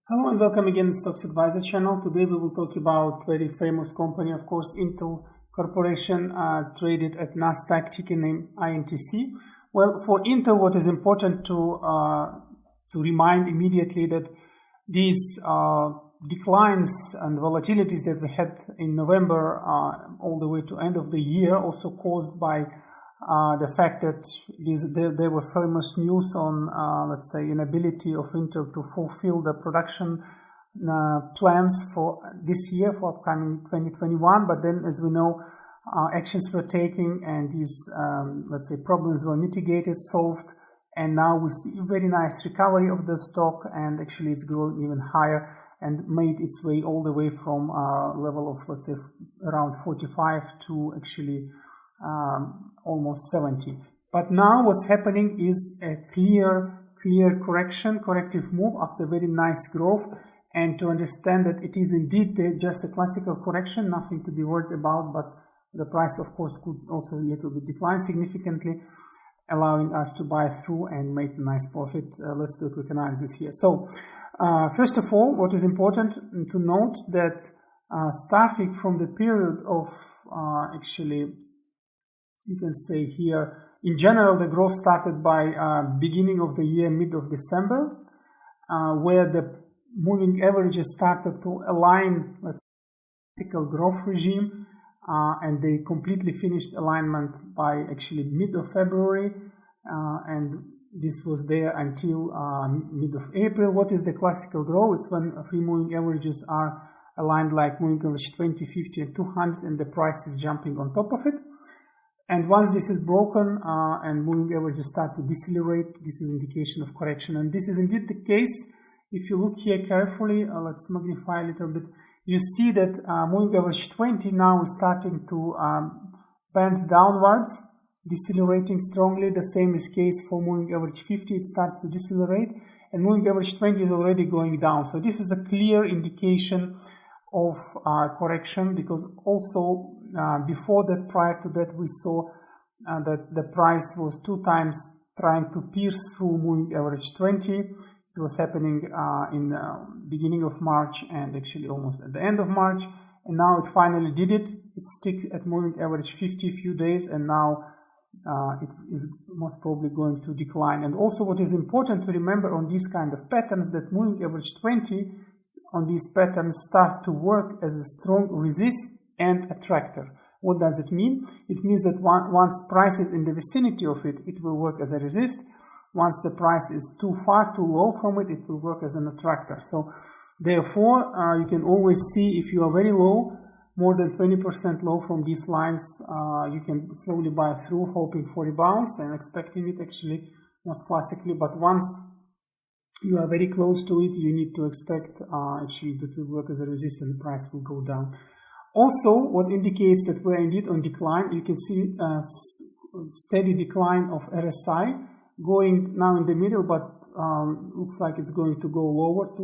Hello and welcome again to Stocks Advisor channel. Today we will talk about very famous company, of course, Intel Corporation, traded at Nasdaq, ticker name INTC. Well, for Intel, what is important to remind immediately that these declines and volatilities that we had in November all the way to end of the year, also caused by the fact that there were famous news on, let's say, inability of Intel to fulfill the production plans for this year, for upcoming 2021. But then, as we know, actions were taken and these, let's say, problems were mitigated, solved, and now we see a very nice recovery of the stock, and actually it's growing even higher and made its way all the way from a level of, let's say, around 45 to actually almost 70. But now what's happening is a clear corrective move after very nice growth, and to understand that it is indeed just a classical correction, nothing to be worried about, but the price of course could also a little bit decline significantly, allowing us to buy through and make a nice profit. Let's do a quick analysis here. So first of all, what is important to note that starting from the period of actually, you can say here, in general, the growth started by beginning of the year, mid of December, where the moving averages started to align, let's say, growth regime, and they completely finished alignment by actually mid of February, and this was there until mid of April. What is the classical growth? It's when three moving averages are aligned like moving average 20, 50, and 200, and the price is jumping on top of it. And once this is broken and moving averages start to decelerate, this is indication of correction. And this is indeed the case. If you look here carefully, let's magnify a little bit, you see that moving average 20 now is starting to bend downwards, decelerating strongly. The same is case for moving average 50, it starts to decelerate, and moving average 20 is already going down. So this is a clear indication of correction, because also before that, prior to that, we saw that the price was two times trying to pierce through moving average 20. It was happening in the beginning of March and actually almost at the end of March, and now it finally did it. It stuck at moving average 50 few days, and now it is most probably going to decline. And also what is important to remember on these kind of patterns, that moving average 20 on these patterns start to work as a strong resist and attractor. What does it mean? It means that once price is in the vicinity of it, it will work as a resist. Once the price is too low from it, it will work as an attractor. So therefore, you can always see if you are very low, more than 20% low from these lines, you can slowly buy through, hoping for rebounds and expecting it actually most classically. But once you are very close to it, you need to expect actually that it will work as a resist and the price will go down. Also, what indicates that we're indeed on decline, you can see a steady decline of RSI going now in the middle, but looks like it's going to go lower to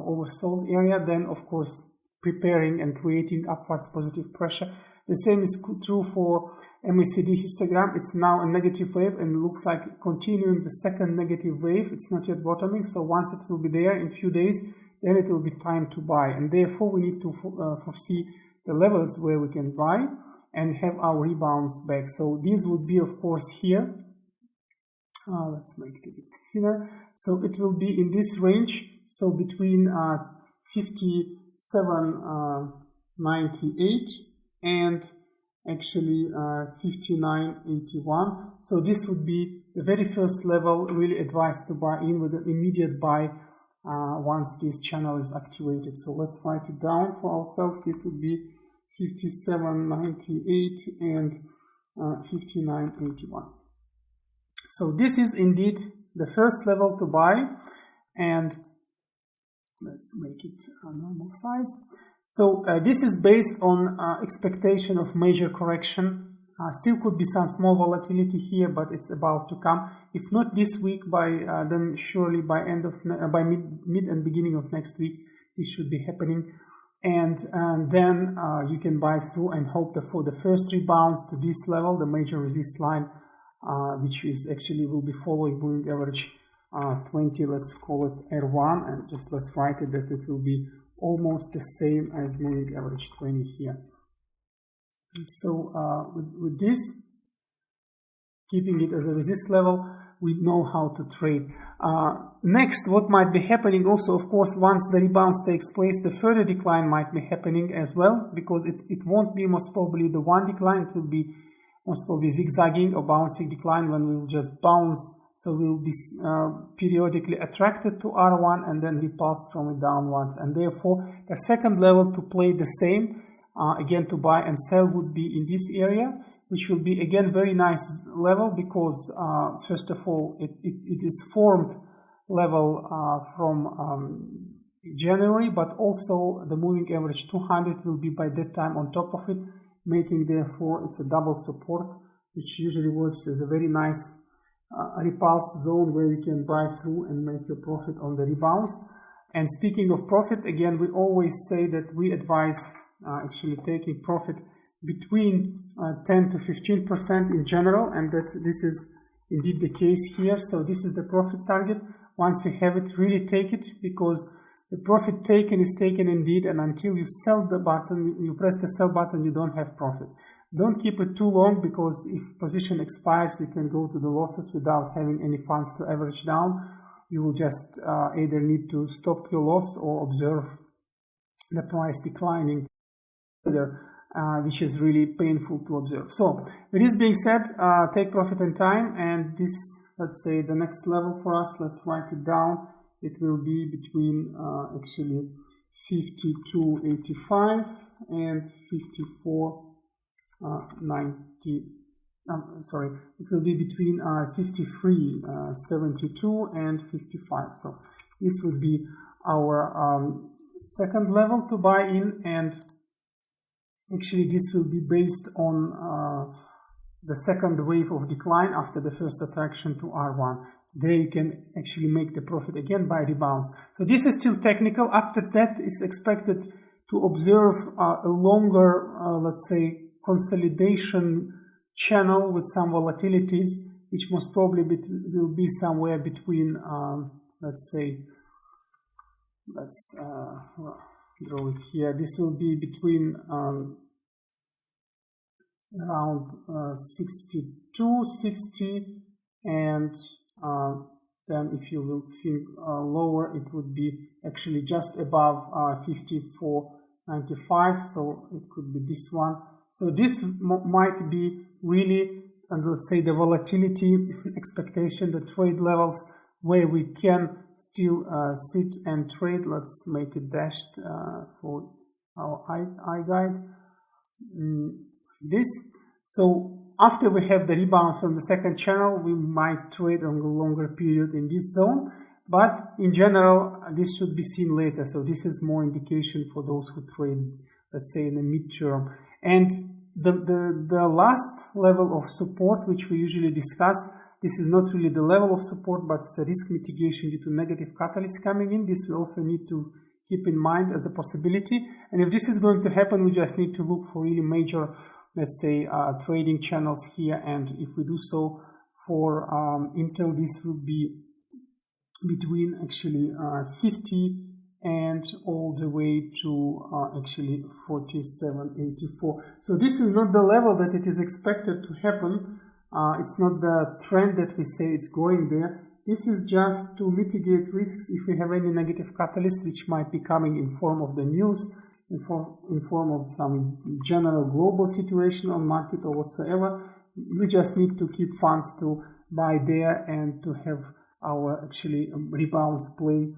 oversold area. Then, of course, preparing and creating upwards positive pressure. The same is true for MACD histogram. It's now a negative wave and looks like continuing the second negative wave. It's not yet bottoming, so once it will be there in a few days, then it will be time to buy. And therefore, we need to foresee the levels where we can buy and have our rebounds back. So these would be, of course, here. Let's make it a bit thinner. So it will be in this range. So between 57.98 and actually 59.81. So this would be the very first level, really advised to buy in with an immediate buy once this channel is activated. So let's write it down for ourselves. This would be 57.98 and 59.81. So this is indeed the first level to buy, and let's make it a normal size. So this is based on expectation of major correction. Still could be some small volatility here, but it's about to come. If not this week, then surely by mid and beginning of next week, this should be happening. And then you can buy through and hope for the first rebounds to this level, the major resist line, which is actually will be following moving average 20, let's call it R1, and just let's write it that it will be almost the same as moving average 20 here. And so with this, keeping it as a resist level, we know how to trade. Next, what might be happening also, of course, once the rebound takes place, the further decline might be happening as well, because it won't be most probably the one decline, it will be most probably zigzagging or bouncing decline when we will just bounce. So we will be periodically attracted to R1 and then repulsed from it downwards. And therefore, the second level to play the same, again to buy and sell, would be in this area, which will be again very nice level, because first of all it is formed level from January, but also the moving average 200 will be by that time on top of it, making therefore it's a double support, which usually works as a very nice repulse zone where you can buy through and make your profit on the rebounds. And speaking of profit, again we always say that we advise actually taking profit between 10 to 15% in general, and this is indeed the case here. So this is the profit target. Once you have it, really take it, because the profit taken is taken indeed, and until you sell the button, you press the sell button, you don't have profit. Don't keep it too long, because if position expires, you can go to the losses without having any funds to average down. You will just either need to stop your loss or observe the price declining further, which is really painful to observe. So with this being said, take profit in time, and this, let's say the next level for us, let's write it down. It will be between actually 52.85 and 54.90. Sorry, it will be between 53.72 and 55. So this would be our second level to buy in, and actually this will be based on the second wave of decline after the first attraction to R1. There you can actually make the profit again by rebounds. So this is still technical. After that is expected to observe a longer, let's say, consolidation channel with some volatilities, which most probably will be somewhere between, let's say, let's draw it here. This will be between around 62, 60, and then if you will think lower, it would be actually just above 54.95, so it could be this one. So this might be really, and let's say, the volatility expectation, the trade levels where we can still sit and trade. Let's make it dashed for our eye guide. This. So after we have the rebounds from the second channel, we might trade on a longer period in this zone, but in general this should be seen later. So this is more indication for those who trade, let's say, in the mid-term. And the last level of support, which we usually discuss, this is not really the level of support, but it's a risk mitigation due to negative catalysts coming in. This we also need to keep in mind as a possibility. And if this is going to happen, we just need to look for really major, let's say, trading channels here. And if we do so for Intel, this will be between actually 50 and all the way to actually 47.84. So this is not the level that it is expected to happen. It's not the trend that we say it's going there. This is just to mitigate risks if we have any negative catalyst, which might be coming in form of the news, in form of some general global situation on market or whatsoever. We just need to keep funds to buy there and to have our actually rebounds play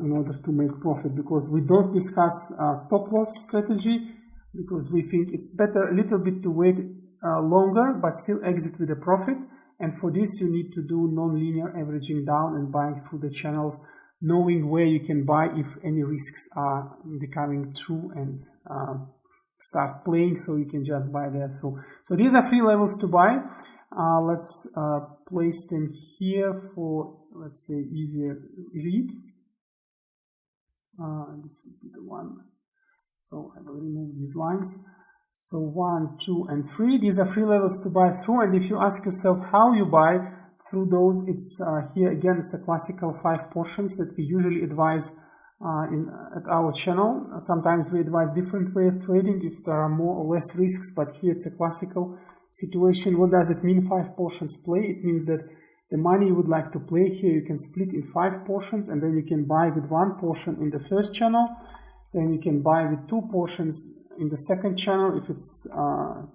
in order to make profit, because we don't discuss stop loss strategy, because we think it's better a little bit to wait longer but still exit with a profit. And for this you need to do non-linear averaging down and buying through the channels, knowing where you can buy if any risks are becoming true and start playing, so you can just buy there through. So these are 3 levels to buy. Let's place them here for, let's say, easier read. This would be the one. So I will remove these lines. So 1, 2, and 3. These are 3 levels to buy through. And if you ask yourself how you buy through those. It's here again, it's a classical 5 portions that we usually advise at our channel. Sometimes we advise different way of trading if there are more or less risks, but here it's a classical situation. What does it mean, 5 portions play? It means that the money you would like to play here, you can split in 5 portions, and then you can buy with 1 portion in the first channel, then you can buy with 2 portions in the second channel if it's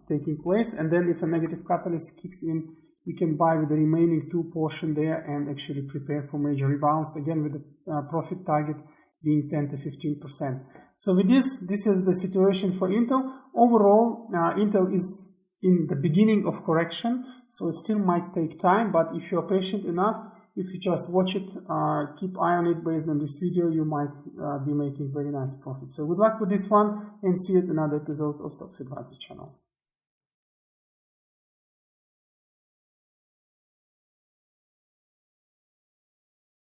taking place, and then if a negative catalyst kicks in, you can buy with the remaining 2 portion there and actually prepare for major rebounds, again with the profit target being 10 to 15%. So with this is the situation for Intel. Overall, Intel is in the beginning of correction, so it still might take time, but if you are patient enough, if you just watch it, keep eye on it based on this video, you might be making very nice profits. So good luck with this one, and see you at another episode of Stocks Advisor channel.